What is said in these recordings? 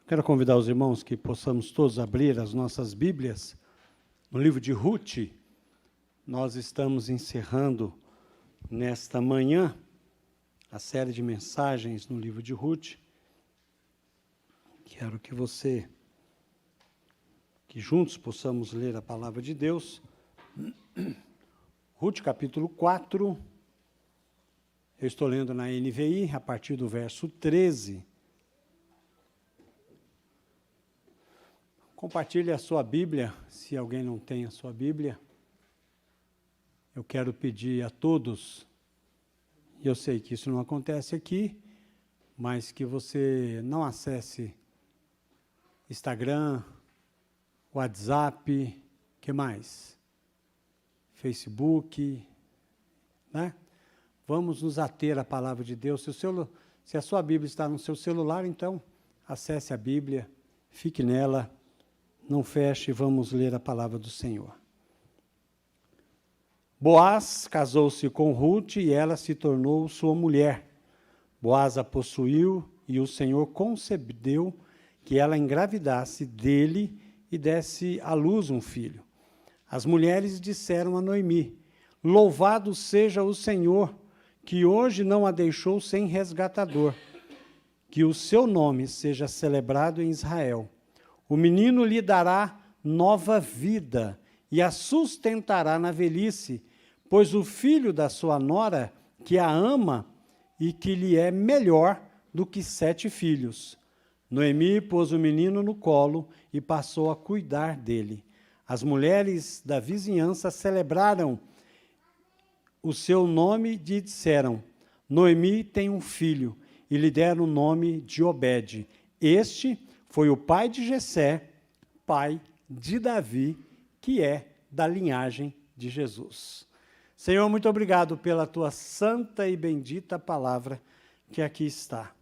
Quero convidar os irmãos que possamos todos abrir as nossas Bíblias no livro de Ruth. Nós estamos encerrando nesta manhã a série de mensagens no livro de Ruth. Quero que juntos possamos ler a palavra de Deus. Ruth, capítulo 4. Eu estou lendo na NVI, a partir do verso 13. Compartilhe a sua Bíblia, se alguém não tem a sua Bíblia. Eu quero pedir a todos, e eu sei que isso não acontece aqui, mas que você não acesse Instagram, WhatsApp, que mais? Facebook, né? Vamos nos ater à palavra de Deus. Se a sua Bíblia está no seu celular, então acesse a Bíblia, fique nela. Não feche, vamos ler a palavra do Senhor. Boaz casou-se com Ruth e ela se tornou sua mulher. Boaz a possuiu e o Senhor concedeu que ela engravidasse dele e desse à luz um filho. As mulheres disseram a Noemi: Louvado seja o Senhor, que hoje não a deixou sem resgatador. Que o seu nome seja celebrado em Israel. O menino lhe dará nova vida e a sustentará na velhice, pois o filho da sua nora, que a ama e que lhe é melhor do que 7 filhos. Noemi pôs o menino no colo e passou a cuidar dele. As mulheres da vizinhança celebraram o seu nome e disseram: Noemi tem um filho, e lhe deram o nome de Obed. Este foi o pai de Jessé, pai de Davi, que é da linhagem de Jesus. Senhor, muito obrigado pela tua santa e bendita palavra que aqui está.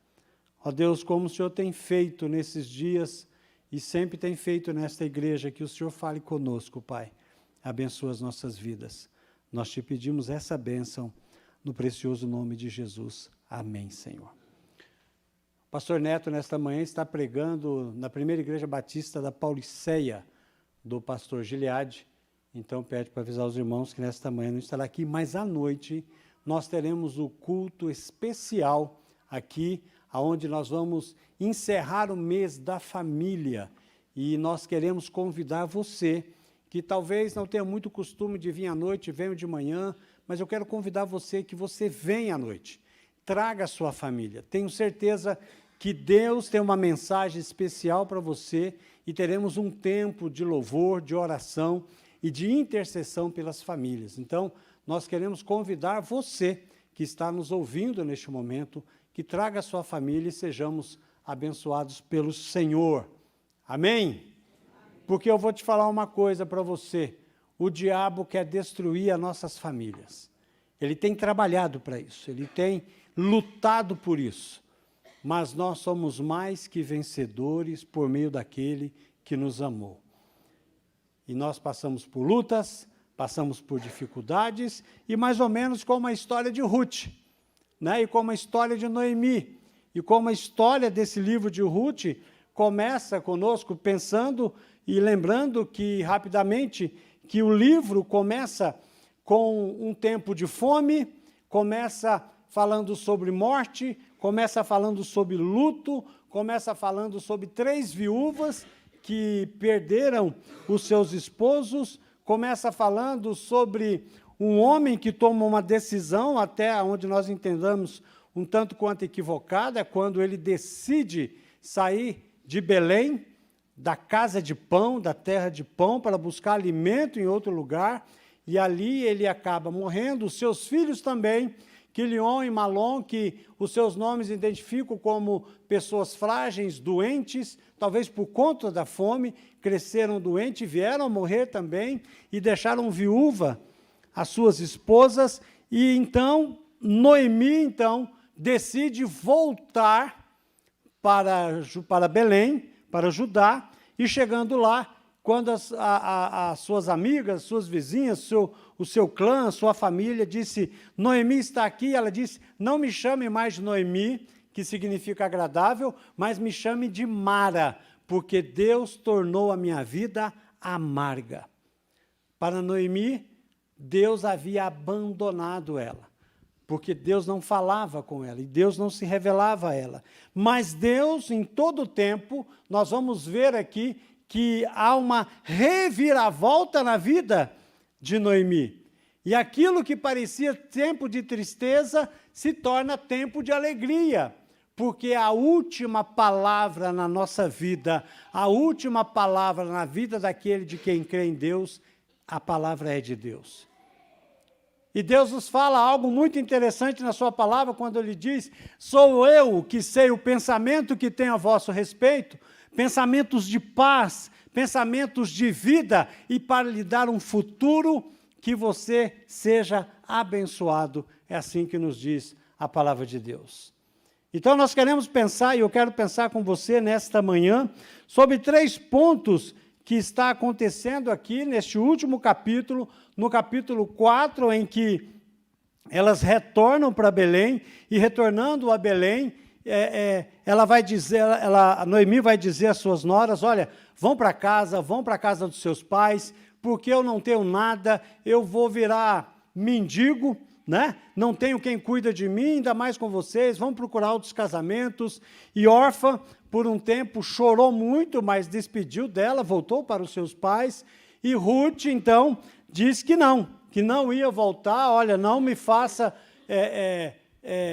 Ó Deus, como o Senhor tem feito nesses dias e sempre tem feito nesta igreja, que o Senhor fale conosco, Pai. Abençoa as nossas vidas. Nós te pedimos essa bênção no precioso nome de Jesus. Amém, Senhor. O pastor Neto, nesta manhã, está pregando na primeira igreja batista da Pauliceia, do pastor Gileade. Então, pede para avisar os irmãos que nesta manhã não estará aqui, mas à noite nós teremos o culto especial aqui, onde nós vamos encerrar o mês da família. E nós queremos convidar você, que talvez não tenha muito costume de vir à noite, venha de manhã, mas eu quero convidar você que você venha à noite. Traga a sua família. Tenho certeza que Deus tem uma mensagem especial para você e teremos um tempo de louvor, de oração e de intercessão pelas famílias. Então, nós queremos convidar você que está nos ouvindo neste momento, que traga a sua família e sejamos abençoados pelo Senhor. Amém? Porque eu vou te falar uma coisa para você. O diabo quer destruir as nossas famílias. Ele tem trabalhado para isso, ele tem lutado por isso. Mas nós somos mais que vencedores por meio daquele que nos amou. E nós passamos por lutas, passamos por dificuldades, e mais ou menos como a história de Ruth, né? E como a história de Noemi, e como a história desse livro de Ruth começa conosco pensando e lembrando que, rapidamente, que o livro começa com um tempo de fome, começa falando sobre morte, começa falando sobre luto, começa falando sobre 3 viúvas que perderam os seus esposos, começa falando sobre um homem que toma uma decisão, até onde nós entendamos um tanto quanto equivocada, quando ele decide sair de Belém, da casa de pão, da terra de pão, para buscar alimento em outro lugar, e ali ele acaba morrendo, os seus filhos também, Quilion e Malom, que os seus nomes identificam como pessoas frágeis, doentes, talvez por conta da fome, cresceram doentes, vieram a morrer também, e deixaram viúva as suas esposas, e então, Noemi, decide voltar para Belém, para Judá, e chegando lá, quando as suas amigas, suas vizinhas, o seu clã, a sua família disse: Noemi está aqui, ela disse: não me chame mais de Noemi, que significa agradável, mas me chame de Mara, porque Deus tornou a minha vida amarga. Para Noemi, Deus havia abandonado ela, porque Deus não falava com ela, e Deus não se revelava a ela. Mas Deus, em todo o tempo, nós vamos ver aqui que há uma reviravolta na vida de Noemi. E aquilo que parecia tempo de tristeza se torna tempo de alegria, porque a última palavra na nossa vida, a última palavra na vida daquele de quem crê em Deus, a palavra é de Deus. E Deus nos fala algo muito interessante na sua palavra, quando Ele diz, sou eu que sei o pensamento que tenho a vosso respeito, pensamentos de paz, pensamentos de vida, e para lhe dar um futuro que você seja abençoado. É assim que nos diz a palavra de Deus. Então nós queremos pensar, e eu quero pensar com você nesta manhã, sobre 3 pontos que está acontecendo aqui neste último capítulo, no capítulo 4, em que elas retornam para Belém, e retornando a Belém, ela vai dizer, a Noemi vai dizer às suas noras, olha, vão para casa dos seus pais, porque eu não tenho nada, eu vou virar mendigo, né? Não tenho quem cuida de mim, ainda mais com vocês, vão procurar outros casamentos. E órfã, por um tempo, chorou muito, mas despediu dela, voltou para os seus pais. E Ruth, então, diz que não ia voltar, olha, não me faça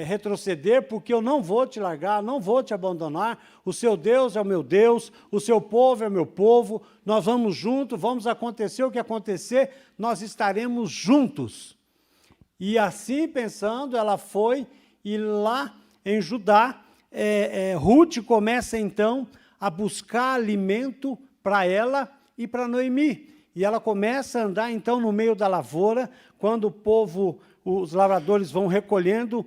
retroceder, porque eu não vou te largar, não vou te abandonar, o seu Deus é o meu Deus, o seu povo é o meu povo, nós vamos juntos, vamos acontecer o que acontecer, nós estaremos juntos. E assim pensando, ela foi, e lá em Judá, Ruth começa então a buscar alimento para ela e para Noemi. E ela começa a andar então no meio da lavoura, quando o povo, os lavradores vão recolhendo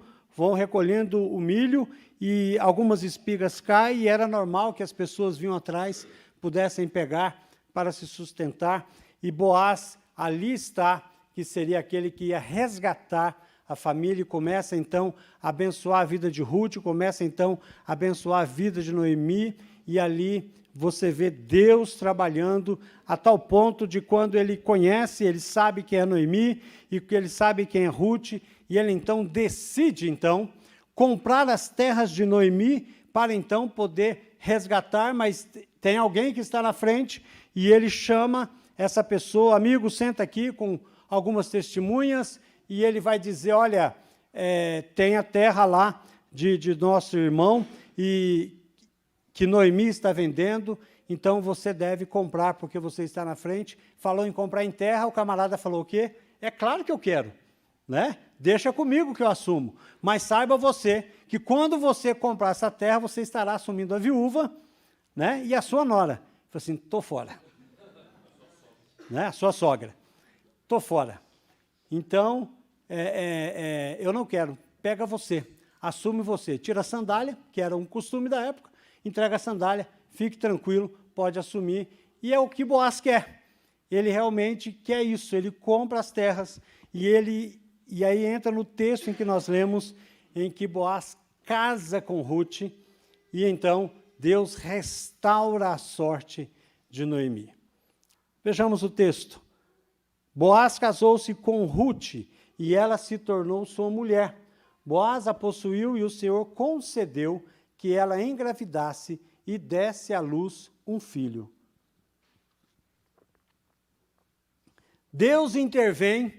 o milho, e algumas espigas caem, e era normal que as pessoas vinham atrás, pudessem pegar para se sustentar. E Boaz ali está, que seria aquele que ia resgatar a família, e começa então a abençoar a vida de Ruth, começa então a abençoar a vida de Noemi, e ali você vê Deus trabalhando a tal ponto de quando ele conhece, ele sabe quem é Noemi, e que ele sabe quem é Ruth, e ele então decide então comprar as terras de Noemi para então poder resgatar, mas tem alguém que está na frente, e ele chama essa pessoa, amigo, senta aqui com algumas testemunhas, e ele vai dizer, olha, tem a terra lá de nosso irmão, e que Noemi está vendendo, então você deve comprar, porque você está na frente. Falou em comprar em terra, o camarada falou o quê? É claro que eu quero, né? Deixa comigo que eu assumo. Mas saiba você que quando você comprar essa terra, você estará assumindo a viúva, né? E a sua nora. Falei assim, estou fora. Né? A sua sogra. Estou fora. Então, eu não quero. Pega você, assume você. Tira a sandália, que era um costume da época, entrega a sandália, fique tranquilo, pode assumir. E é o que Boaz quer. Ele realmente quer isso, ele compra as terras, e aí entra no texto em que nós lemos, em que Boaz casa com Ruth, e então Deus restaura a sorte de Noemi. Vejamos o texto. Boaz casou-se com Ruth, e ela se tornou sua mulher. Boaz a possuiu, e o Senhor concedeu que ela engravidasse e desse à luz um filho. Deus intervém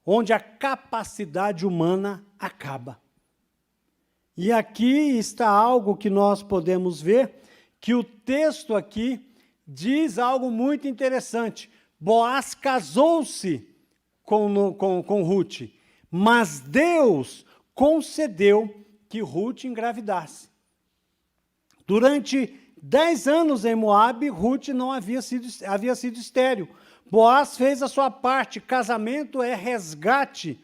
onde a capacidade humana acaba. E aqui está algo que nós podemos ver, que o texto aqui diz algo muito interessante. Boaz casou-se com Ruth, mas Deus concedeu que Ruth engravidasse. Durante 10 anos em Moabe, Ruth não havia sido estéril. Boaz fez a sua parte, casamento é resgate,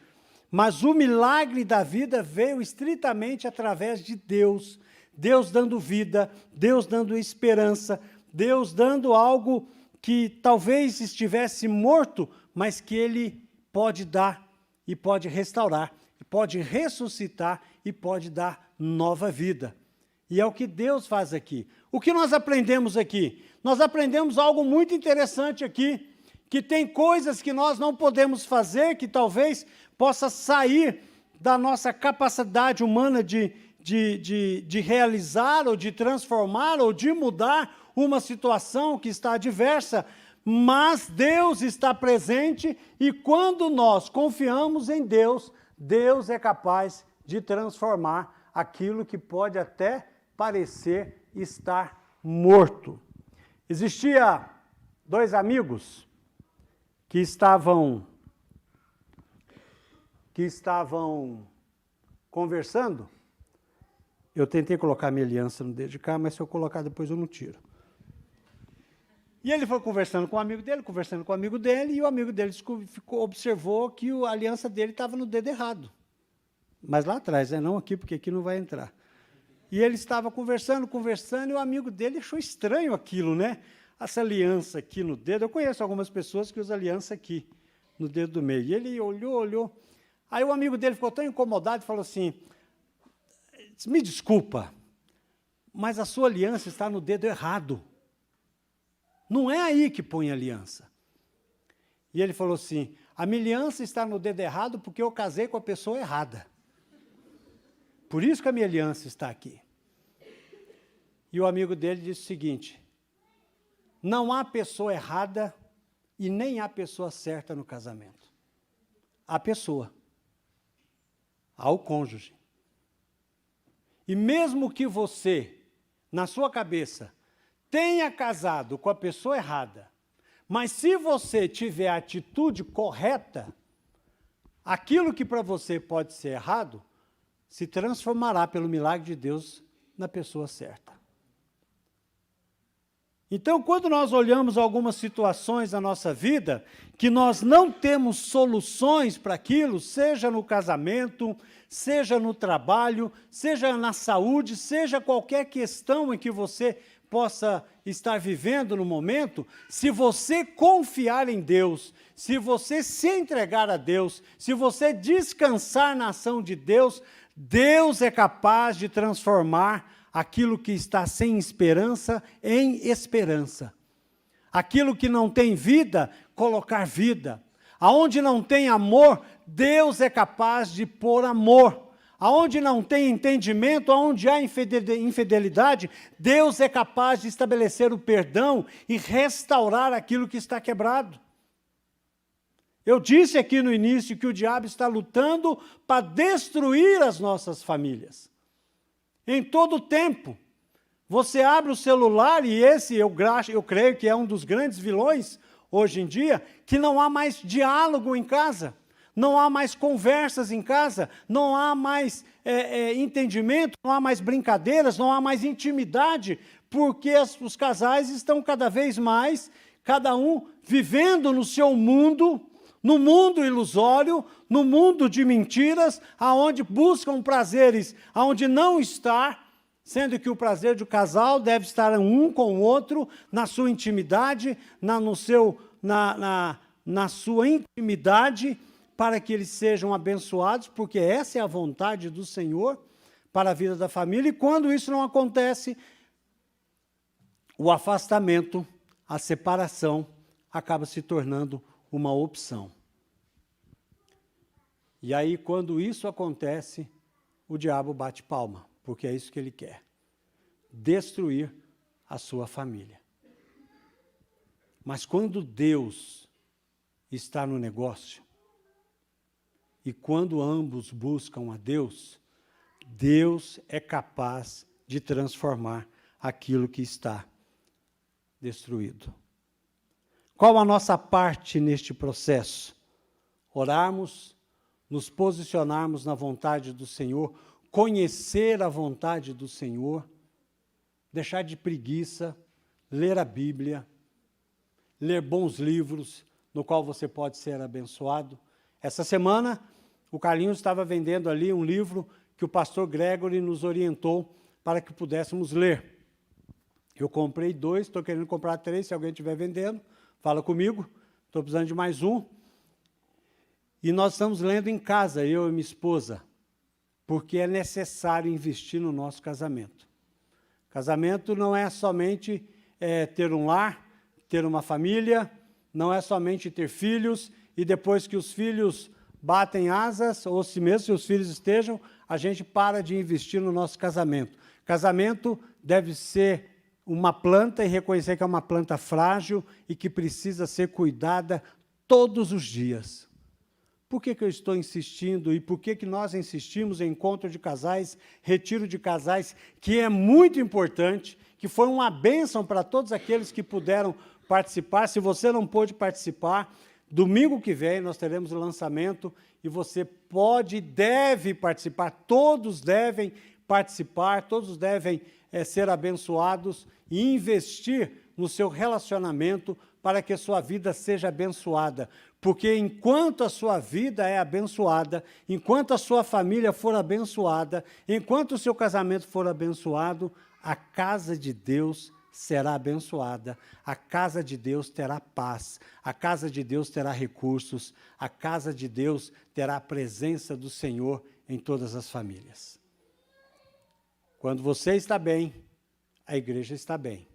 mas o milagre da vida veio estritamente através de Deus. Deus dando vida, Deus dando esperança, Deus dando algo que talvez estivesse morto, mas que Ele pode dar, e pode restaurar, e pode ressuscitar, e pode dar nova vida. E é o que Deus faz aqui. O que nós aprendemos aqui? Nós aprendemos algo muito interessante aqui, que tem coisas que nós não podemos fazer, que talvez possa sair da nossa capacidade humana de realizar, ou de transformar, ou de mudar uma situação que está adversa, mas Deus está presente, e quando nós confiamos em Deus, Deus é capaz de transformar aquilo que pode até parecer estar morto. Existia 2 amigos que estavam conversando. Eu tentei colocar minha aliança no dedo de cá, mas se eu colocar depois eu não tiro. E ele foi conversando com o amigo dele, e o amigo dele observou que a aliança dele estava no dedo errado. Mas lá atrás, não aqui, porque aqui não vai entrar. E ele estava conversando, e o amigo dele achou estranho aquilo, né? Essa aliança aqui no dedo. Eu conheço algumas pessoas que usam aliança aqui, no dedo do meio. E ele olhou. Aí o amigo dele ficou tão incomodado e falou assim: me desculpa, mas a sua aliança está no dedo errado. Não é aí que põe a aliança. E ele falou assim: a minha aliança está no dedo errado porque eu casei com a pessoa errada. Por isso que a minha aliança está aqui. E o amigo dele disse o seguinte: não há pessoa errada e nem há pessoa certa no casamento. Há pessoa. Há o cônjuge. E mesmo que você, na sua cabeça, tenha casado com a pessoa errada, mas se você tiver a atitude correta, aquilo que para você pode ser errado, se transformará pelo milagre de Deus na pessoa certa. Então, quando nós olhamos algumas situações na nossa vida, que nós não temos soluções para aquilo, seja no casamento, seja no trabalho, seja na saúde, seja qualquer questão em que você possa estar vivendo no momento, se você confiar em Deus, se você se entregar a Deus, se você descansar na ação de Deus, Deus é capaz de transformar aquilo que está sem esperança em esperança. Aquilo que não tem vida, colocar vida. Aonde não tem amor, Deus é capaz de pôr amor. Aonde não tem entendimento, aonde há infidelidade, Deus é capaz de estabelecer o perdão e restaurar aquilo que está quebrado. Eu disse aqui no início que o diabo está lutando para destruir as nossas famílias. Em todo o tempo. Você abre o celular e esse, eu creio que é um dos grandes vilões hoje em dia, que não há mais diálogo em casa, não há mais conversas em casa, não há mais entendimento, não há mais brincadeiras, não há mais intimidade, porque os casais estão cada vez mais, cada um vivendo no seu mundo, no mundo ilusório, no mundo de mentiras, aonde buscam prazeres, aonde não está, sendo que o prazer do casal deve estar um com o outro, na sua intimidade, na sua intimidade, para que eles sejam abençoados, porque essa é a vontade do Senhor para a vida da família, e quando isso não acontece, o afastamento, a separação, acaba se tornando uma opção. E aí, quando isso acontece, o diabo bate palma, porque é isso que ele quer, destruir a sua família. Mas quando Deus está no negócio, e quando ambos buscam a Deus, Deus é capaz de transformar aquilo que está destruído. Qual a nossa parte neste processo? Orarmos, nos posicionarmos na vontade do Senhor, conhecer a vontade do Senhor, deixar de preguiça, ler a Bíblia, ler bons livros, no qual você pode ser abençoado. Essa semana, o Carlinhos estava vendendo ali um livro que o pastor Gregory nos orientou para que pudéssemos ler. Eu comprei 2, estou querendo comprar 3, se alguém estiver vendendo, fala comigo, estou precisando de mais um. E nós estamos lendo em casa, eu e minha esposa. porque é necessário investir no nosso casamento. Casamento não é somente ter um lar, ter uma família, não é somente ter filhos, e depois que os filhos batem asas, ou se mesmo se os filhos estejam, a gente para de investir no nosso casamento. Casamento deve ser uma planta e reconhecer que é uma planta frágil e que precisa ser cuidada todos os dias. Por que eu estou insistindo e por que nós insistimos em encontro de casais, retiro de casais, que é muito importante, que foi uma bênção para todos aqueles que puderam participar. Se você não pôde participar, domingo que vem nós teremos o lançamento e você pode e deve participar, todos devem participar, todos devem ser abençoados e investir no seu relacionamento para que a sua vida seja abençoada. Porque enquanto a sua vida é abençoada, enquanto a sua família for abençoada, enquanto o seu casamento for abençoado, a casa de Deus será abençoada, a casa de Deus terá paz, a casa de Deus terá recursos, a casa de Deus terá a presença do Senhor em todas as famílias. Quando você está bem, a igreja está bem.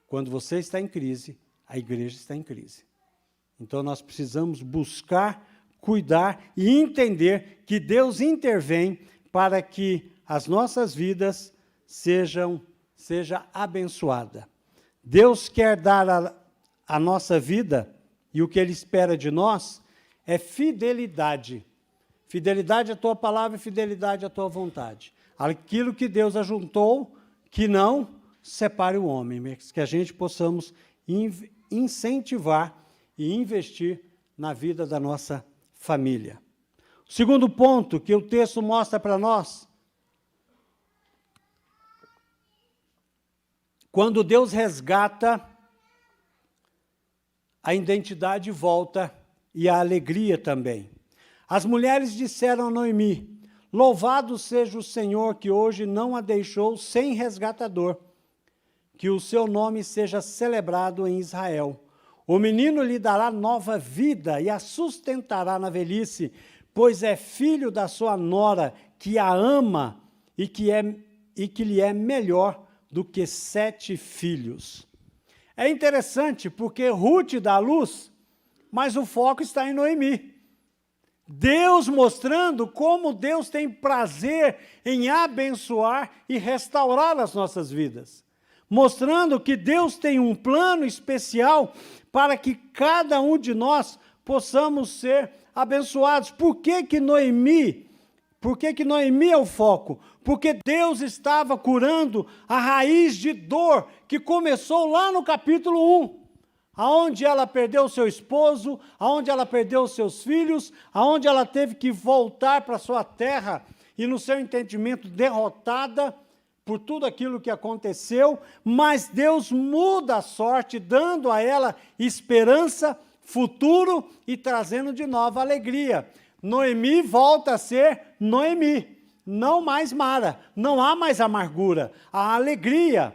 Quando você está em crise, a igreja está em crise. Então, nós precisamos buscar, cuidar e entender que Deus intervém para que as nossas vidas seja abençoada. Deus quer dar a nossa vida, e o que Ele espera de nós é fidelidade. Fidelidade à tua palavra e fidelidade à tua vontade. Aquilo que Deus ajuntou, que não separe o homem, mas que a gente possamos incentivar e investir na vida da nossa família. O segundo ponto que o texto mostra para nós, quando Deus resgata, a identidade volta e a alegria também. As mulheres disseram a Noemi: louvado seja o Senhor que hoje não a deixou sem resgatador, que o seu nome seja celebrado em Israel. O menino lhe dará nova vida e a sustentará na velhice, pois é filho da sua nora, que a ama e que lhe é melhor do que 7 filhos. É interessante porque Ruth dá à luz, mas o foco está em Noemi. Deus mostrando como Deus tem prazer em abençoar e restaurar as nossas vidas. Mostrando que Deus tem um plano especial para que cada um de nós possamos ser abençoados. Por que Noemi é o foco? Porque Deus estava curando a raiz de dor que começou lá no capítulo 1. Aonde ela perdeu seu esposo, aonde ela perdeu seus filhos, aonde ela teve que voltar para sua terra e, no seu entendimento, derrotada por tudo aquilo que aconteceu, mas Deus muda a sorte, dando a ela esperança, futuro e trazendo de nova alegria. Noemi volta a ser Noemi, não mais Mara, não há mais amargura, há alegria.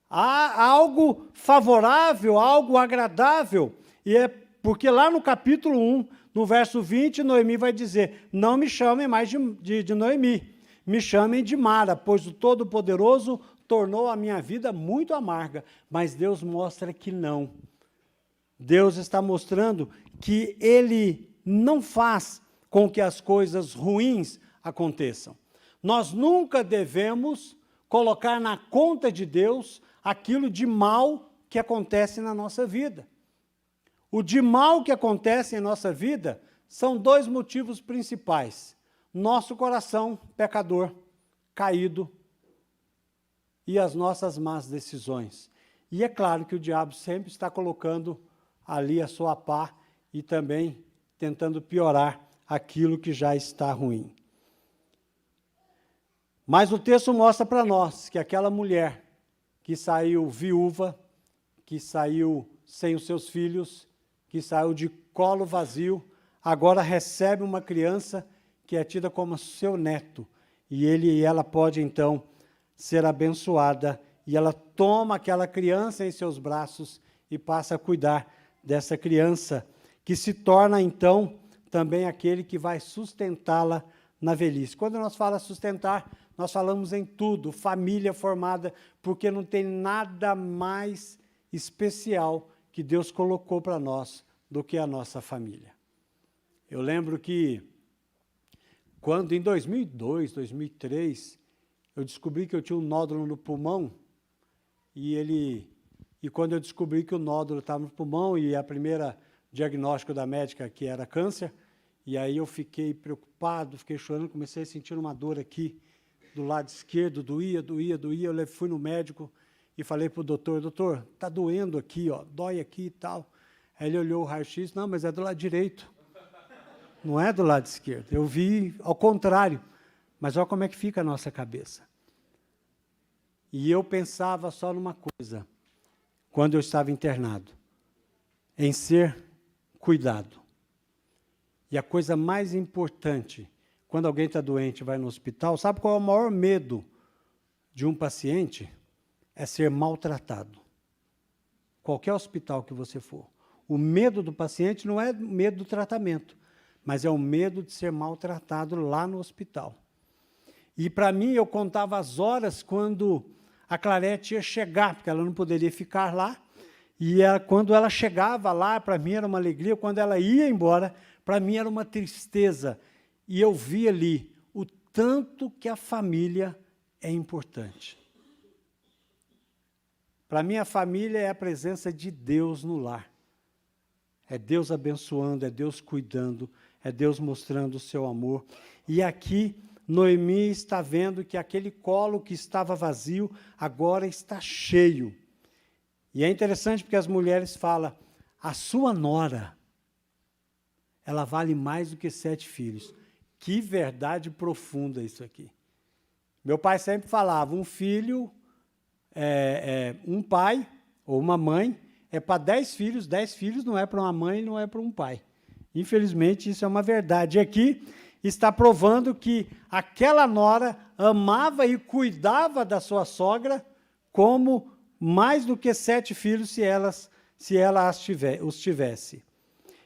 Há algo favorável, algo agradável, e é porque lá no capítulo 1, no verso 20, Noemi vai dizer: não me chamem mais de Noemi, me chamem de Mara, pois o Todo-Poderoso tornou a minha vida muito amarga. Mas Deus mostra que não. Deus está mostrando que Ele não faz com que as coisas ruins aconteçam. Nós nunca devemos colocar na conta de Deus aquilo de mal que acontece na nossa vida. O de mal que acontece em nossa vida são 2 motivos principais. Nosso coração pecador, caído, e as nossas más decisões. E é claro que o diabo sempre está colocando ali a sua pá e também tentando piorar aquilo que já está ruim. Mas o texto mostra para nós que aquela mulher que saiu viúva, que saiu sem os seus filhos, que saiu de colo vazio, agora recebe uma criança que é tida como seu neto. E ele e ela pode, então, ser abençoada. E ela toma aquela criança em seus braços e passa a cuidar dessa criança, que se torna, então, também aquele que vai sustentá-la na velhice. Quando nós falamos sustentar, nós falamos em tudo, família formada, porque não tem nada mais especial que Deus colocou para nós do que a nossa família. Eu lembro que, quando em 2002, 2003, eu descobri que eu tinha um nódulo no pulmão, e quando eu descobri que o nódulo estava no pulmão, e a primeira diagnóstico da médica que era câncer, e aí eu fiquei preocupado, fiquei chorando, comecei a sentir uma dor aqui, do lado esquerdo, doía, eu fui no médico e falei para o doutor, está doendo aqui, ó, dói aqui e tal. Aí ele olhou o raio-x, não, mas é do lado direito, não é do lado esquerdo. Eu vi ao contrário, mas olha como é que fica a nossa cabeça. E eu pensava só numa coisa, quando eu estava internado, em ser cuidado. E a coisa mais importante, quando alguém está doente e vai no hospital, sabe qual é o maior medo de um paciente? É ser maltratado. Qualquer hospital que você for. O medo do paciente não é medo do tratamento, mas é o medo de ser maltratado lá no hospital. E, para mim, eu contava as horas quando a Clarete ia chegar, porque ela não poderia ficar lá, e quando ela chegava lá, para mim era uma alegria, quando ela ia embora, para mim era uma tristeza. E eu vi ali o tanto que a família é importante. Para mim, a família é a presença de Deus no lar. É Deus abençoando, é Deus cuidando, é Deus mostrando o seu amor. E aqui, Noemi está vendo que aquele colo que estava vazio, agora está cheio. E é interessante porque as mulheres falam, a sua nora, ela vale mais do que 7 filhos. Que verdade profunda isso aqui. Meu pai sempre falava, um filho, um pai ou uma mãe, é para 10 filhos, 10 filhos não é para uma mãe, não é para um pai. Infelizmente, isso é uma verdade. E aqui está provando que aquela nora amava e cuidava da sua sogra como mais do que 7 filhos, se ela os tivesse.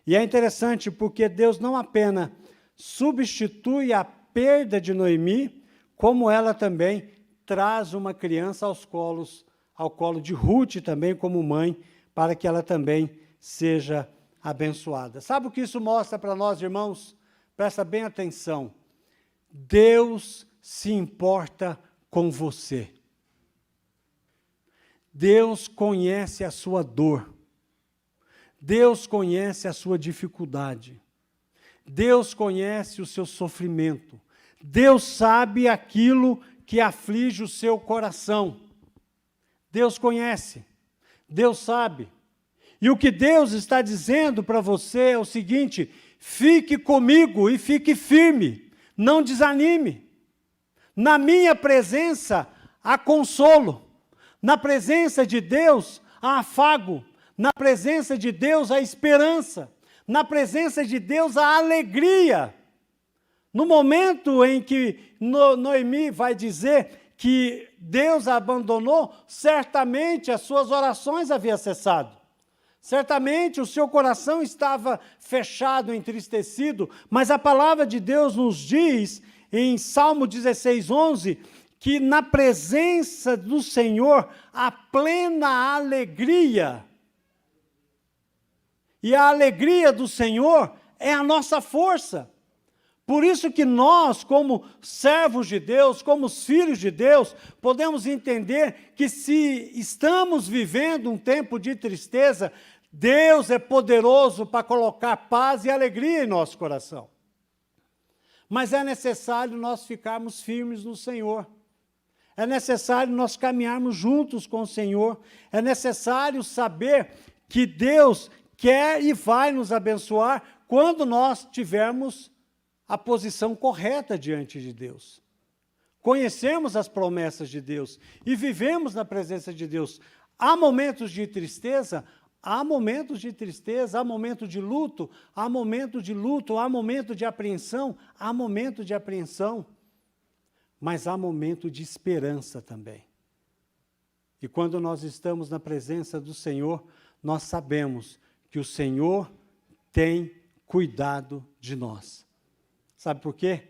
E é interessante porque Deus não apenas substitui a perda de Noemi, como ela também traz uma criança ao colo de Ruth também como mãe, para que ela também seja abençoada. Sabe o que isso mostra para nós, irmãos? Presta bem atenção. Deus se importa com você. Deus conhece a sua dor. Deus conhece a sua dificuldade. Deus conhece o seu sofrimento. Deus sabe aquilo que aflige o seu coração. Deus conhece. Deus sabe. E o que Deus está dizendo para você é o seguinte: fique comigo e fique firme. Não desanime. Na minha presença há consolo. Na presença de Deus há afago. Na presença de Deus há esperança. Na presença de Deus há alegria. No momento em que Noemi vai dizer que Deus a abandonou, certamente as suas orações haviam cessado. Certamente o seu coração estava fechado, entristecido, mas a palavra de Deus nos diz, em Salmo 16:11, que na presença do Senhor há plena alegria. E a alegria do Senhor é a nossa força. Por isso que nós, como servos de Deus, como filhos de Deus, podemos entender que se estamos vivendo um tempo de tristeza, Deus é poderoso para colocar paz e alegria em nosso coração. Mas é necessário nós ficarmos firmes no Senhor. É necessário nós caminharmos juntos com o Senhor. É necessário saber que Deus quer e vai nos abençoar quando nós tivermos a posição correta diante de Deus. Conhecemos as promessas de Deus e vivemos na presença de Deus. Há momentos de tristeza, há momentos de tristeza, há momento de luto, há momento de luto, há momento de apreensão, há momento de apreensão, mas há momento de esperança também. E quando nós estamos na presença do Senhor, nós sabemos que o Senhor tem cuidado de nós. Sabe por quê?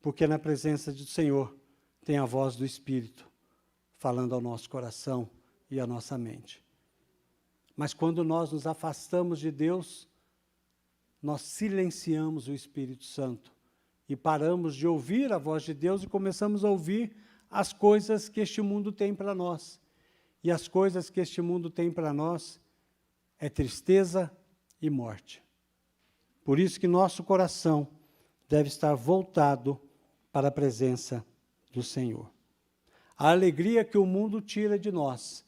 porque na presença do Senhor tem a voz do Espírito falando ao nosso coração e à nossa mente. Mas quando nós nos afastamos de Deus, nós silenciamos o Espírito Santo e paramos de ouvir a voz de Deus e começamos a ouvir as coisas que este mundo tem para nós. E as coisas que este mundo tem para nós é tristeza e morte. Por isso que nosso coração deve estar voltado para a presença do Senhor. A alegria que o mundo tira de nós,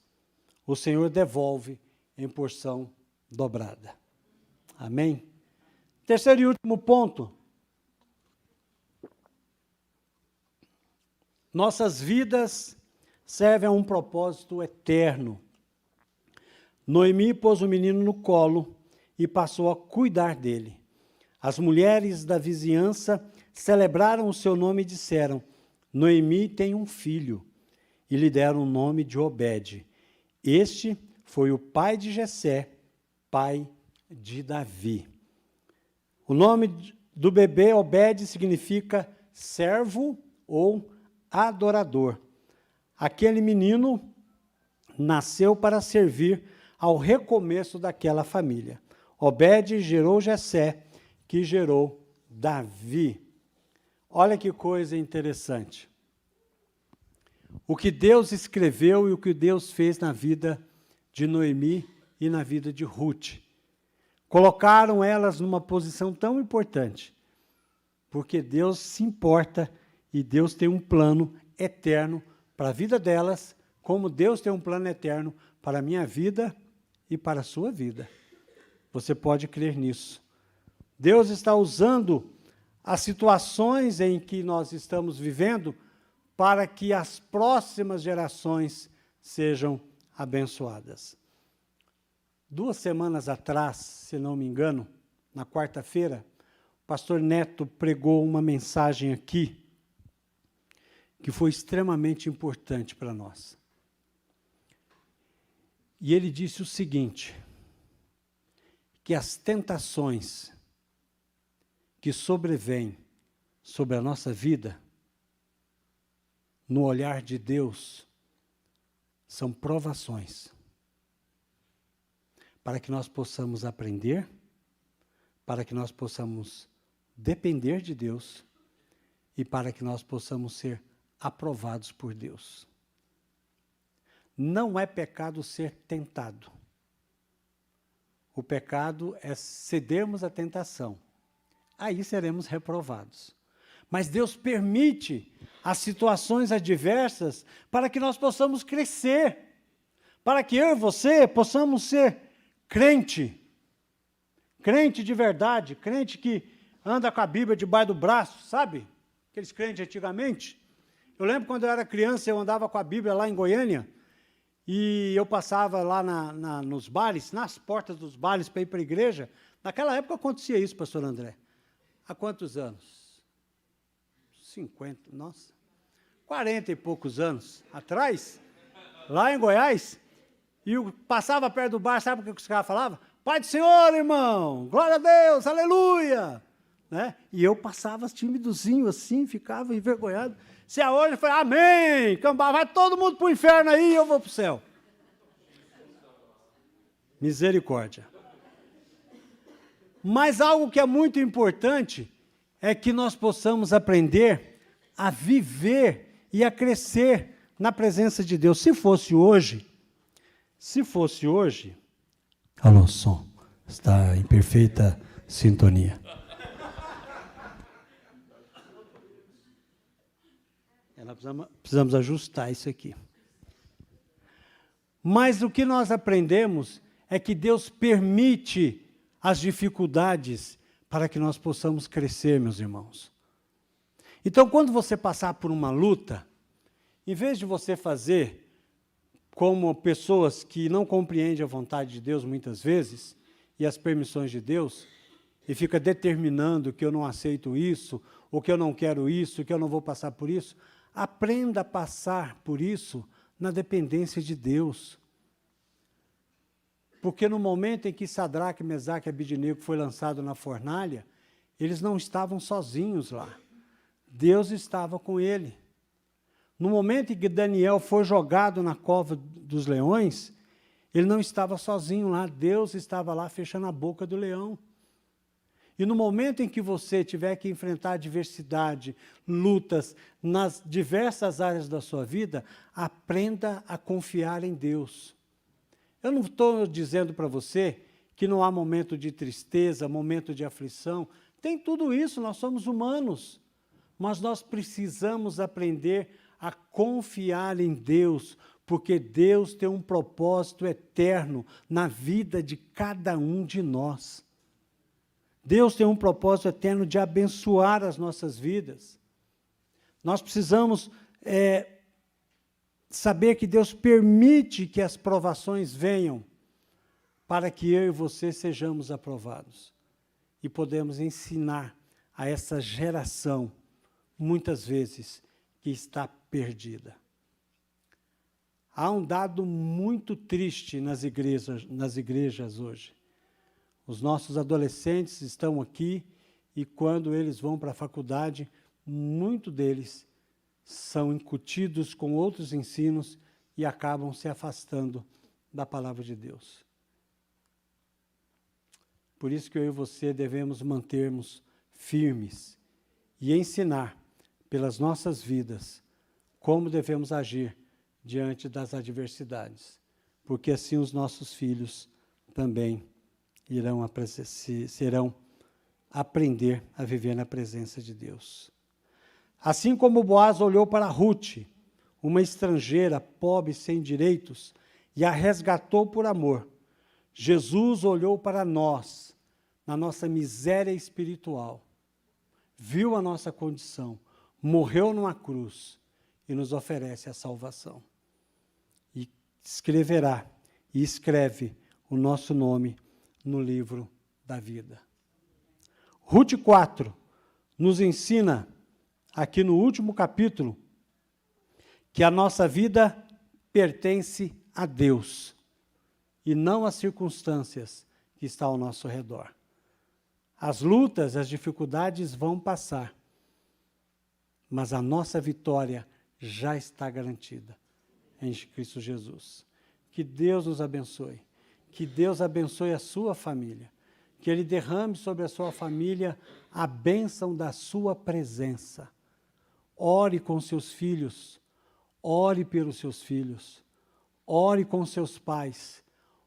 o Senhor devolve em porção dobrada. Amém? Terceiro e último ponto. Nossas vidas servem a um propósito eterno. Noemi pôs o menino no colo e passou a cuidar dele. As mulheres da vizinhança celebraram o seu nome e disseram: Noemi tem um filho. E lhe deram o nome de Obed. Este foi o pai de Jessé, pai de Davi. O nome do bebê Obed significa servo ou adorador. Aquele menino nasceu para servir ao recomeço daquela família. Obed gerou Jessé, que gerou Davi. Olha que coisa interessante. O que Deus escreveu e o que Deus fez na vida de Noemi e na vida de Ruth. Colocaram elas numa posição tão importante, porque Deus se importa e Deus tem um plano eterno para a vida delas, como Deus tem um plano eterno para a minha vida e para a sua vida. Você pode crer nisso. Deus está usando as situações em que nós estamos vivendo para que as próximas gerações sejam abençoadas. 2 semanas atrás, se não me engano, na quarta-feira, o pastor Neto pregou uma mensagem aqui que foi extremamente importante para nós. E ele disse o seguinte, que as tentações que sobrevêm sobre a nossa vida, no olhar de Deus, são provações, para que nós possamos aprender, para que nós possamos depender de Deus e para que nós possamos ser aprovados por Deus. Não é pecado ser tentado. O pecado é cedermos à tentação. Aí seremos reprovados. Mas Deus permite as situações adversas para que nós possamos crescer, para que eu e você possamos ser crente de verdade, crente que anda com a Bíblia debaixo do braço, sabe? Aqueles crentes antigamente. Eu lembro quando eu era criança, eu andava com a Bíblia lá em Goiânia, e eu passava lá nos bares, nas portas dos bares para ir para a igreja. Naquela época acontecia isso, pastor André. Há quantos anos? 50, nossa, 40 e poucos anos atrás, lá em Goiás, e eu passava perto do bar, sabe o que os caras falavam? Pai do Senhor, irmão, glória a Deus, aleluia! Né? E eu passava timidozinho assim, ficava envergonhado. Se a hoje foi amém, cambá, vai todo mundo para o inferno aí e eu vou para o céu. Misericórdia. Mas algo que é muito importante é que nós possamos aprender a viver e a crescer na presença de Deus. Se fosse hoje, alô, som, está em perfeita sintonia. Nós precisamos ajustar isso aqui. Mas o que nós aprendemos é que Deus permite as dificuldades para que nós possamos crescer, meus irmãos. Então, quando você passar por uma luta, em vez de você fazer como pessoas que não compreendem a vontade de Deus muitas vezes, e as permissões de Deus, e fica determinando que eu não aceito isso, ou que eu não quero isso, que eu não vou passar por isso, aprenda a passar por isso na dependência de Deus. Porque no momento em que Sadraque, Mesaque e Abidnego foi lançado na fornalha, eles não estavam sozinhos lá. Deus estava com ele. No momento em que Daniel foi jogado na cova dos leões, ele não estava sozinho lá, Deus estava lá fechando a boca do leão. E no momento em que você tiver que enfrentar adversidade, lutas nas diversas áreas da sua vida, aprenda a confiar em Deus. Eu não estou dizendo para você que não há momento de tristeza, momento de aflição. Tem tudo isso, nós somos humanos. Mas nós precisamos aprender a confiar em Deus, porque Deus tem um propósito eterno na vida de cada um de nós. Deus tem um propósito eterno de abençoar as nossas vidas. Nós precisamos saber que Deus permite que as provações venham para que eu e você sejamos aprovados. E podemos ensinar a essa geração, muitas vezes, que está perdida. Há um dado muito triste nas igrejas hoje. Os nossos adolescentes estão aqui e quando eles vão para a faculdade, muitos deles são incutidos com outros ensinos e acabam se afastando da palavra de Deus. Por isso que eu e você devemos mantermos firmes e ensinar pelas nossas vidas como devemos agir diante das adversidades, porque assim os nossos filhos também serão aprender a viver na presença de Deus. Assim como Boaz olhou para Ruth, uma estrangeira, pobre, sem direitos, e a resgatou por amor, Jesus olhou para nós, na nossa miséria espiritual, viu a nossa condição, morreu numa cruz e nos oferece a salvação. E escreve o nosso nome no livro da vida. Ruth 4 nos ensina, aqui no último capítulo, que a nossa vida pertence a Deus e não às circunstâncias que estão ao nosso redor. As lutas, as dificuldades vão passar, mas a nossa vitória já está garantida em Cristo Jesus. Que Deus nos abençoe. Que Deus abençoe a sua família, que Ele derrame sobre a sua família a bênção da sua presença. Ore com seus filhos, ore pelos seus filhos, ore com seus pais,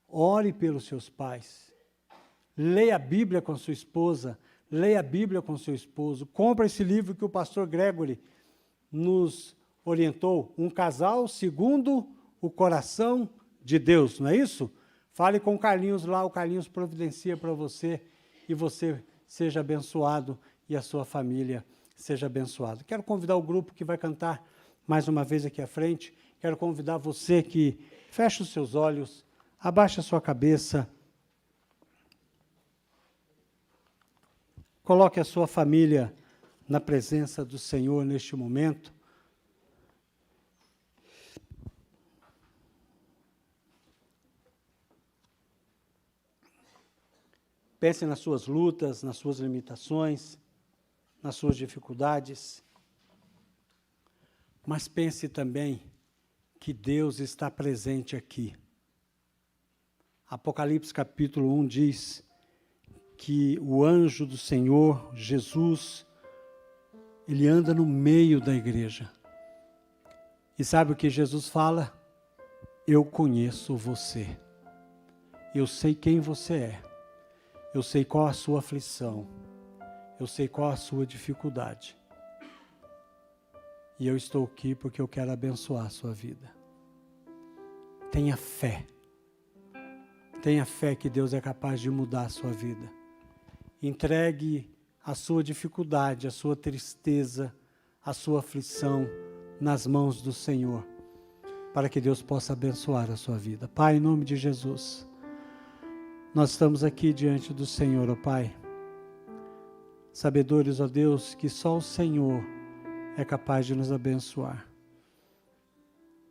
ore pelos seus pais. Leia a Bíblia com sua esposa, leia a Bíblia com seu esposo, compre esse livro que o pastor Gregory nos orientou, Um Casal Segundo o Coração de Deus, não é isso? Fale com o Carlinhos lá, o Carlinhos providencia para você e você seja abençoado e a sua família seja abençoada. Quero convidar o grupo que vai cantar mais uma vez aqui à frente. Quero convidar você que feche os seus olhos, abaixe a sua cabeça, coloque a sua família na presença do Senhor neste momento. Pense nas suas lutas, nas suas limitações, nas suas dificuldades. Mas pense também que Deus está presente aqui. Apocalipse capítulo 1 diz que o anjo do Senhor, Jesus, ele anda no meio da igreja. E sabe o que Jesus fala? Eu conheço você. Eu sei quem você é. Eu sei qual a sua aflição. Eu sei qual a sua dificuldade. E eu estou aqui porque eu quero abençoar a sua vida. Tenha fé. Tenha fé que Deus é capaz de mudar a sua vida. Entregue a sua dificuldade, a sua tristeza, a sua aflição nas mãos do Senhor, para que Deus possa abençoar a sua vida. Pai, em nome de Jesus, nós estamos aqui diante do Senhor, ó Pai, sabedores, ó Deus, que só o Senhor é capaz de nos abençoar.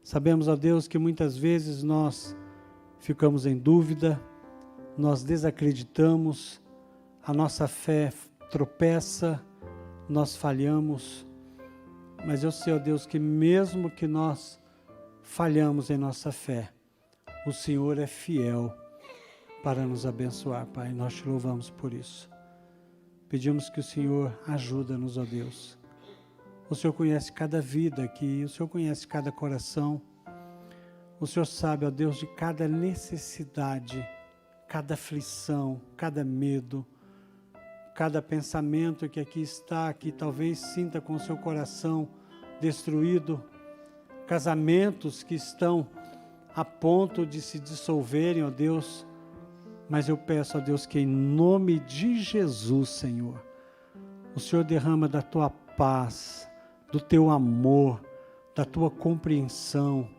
Sabemos, ó Deus, que muitas vezes nós ficamos em dúvida, nós desacreditamos, a nossa fé tropeça, nós falhamos, Mas eu sei, ó Deus, que mesmo que nós falhamos em nossa fé, o Senhor é fiel para nos abençoar, Pai. Nós te louvamos por isso. Pedimos que o Senhor ajuda-nos, ó Deus. O Senhor conhece cada vida aqui, o Senhor conhece cada coração. O Senhor sabe, ó Deus, de cada necessidade, cada aflição, cada medo, cada pensamento que aqui está, que talvez sinta com o seu coração destruído, casamentos que estão a ponto de se dissolverem, ó Deus. Mas eu peço, ó Deus, que em nome de Jesus, Senhor, o Senhor derrama da tua paz, do teu amor, da tua compreensão,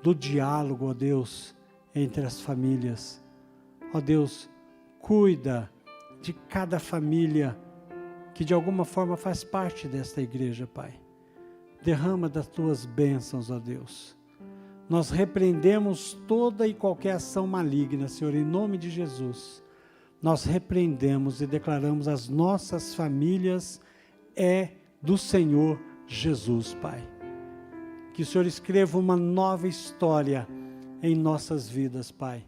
do diálogo, ó Deus, entre as famílias. Ó Deus, cuida de cada família que de alguma forma faz parte desta igreja, Pai. Derrama das tuas bênçãos, ó Deus. Nós repreendemos toda e qualquer ação maligna, Senhor, em nome de Jesus. Nós repreendemos e declaramos as nossas famílias do Senhor Jesus, Pai. Que o Senhor escreva uma nova história em nossas vidas, Pai.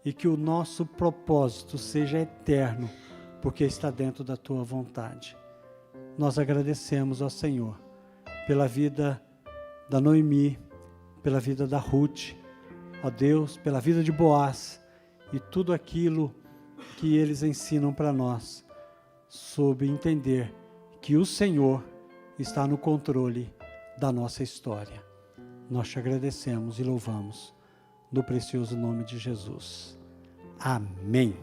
E que o nosso propósito seja eterno, porque está dentro da tua vontade. Nós agradecemos ao Senhor pela vida da Noemi, pela vida da Ruth, ó Deus, pela vida de Boaz e tudo aquilo que eles ensinam para nós, sobre entender que o Senhor está no controle da nossa história. Nós te agradecemos e louvamos no precioso nome de Jesus. Amém.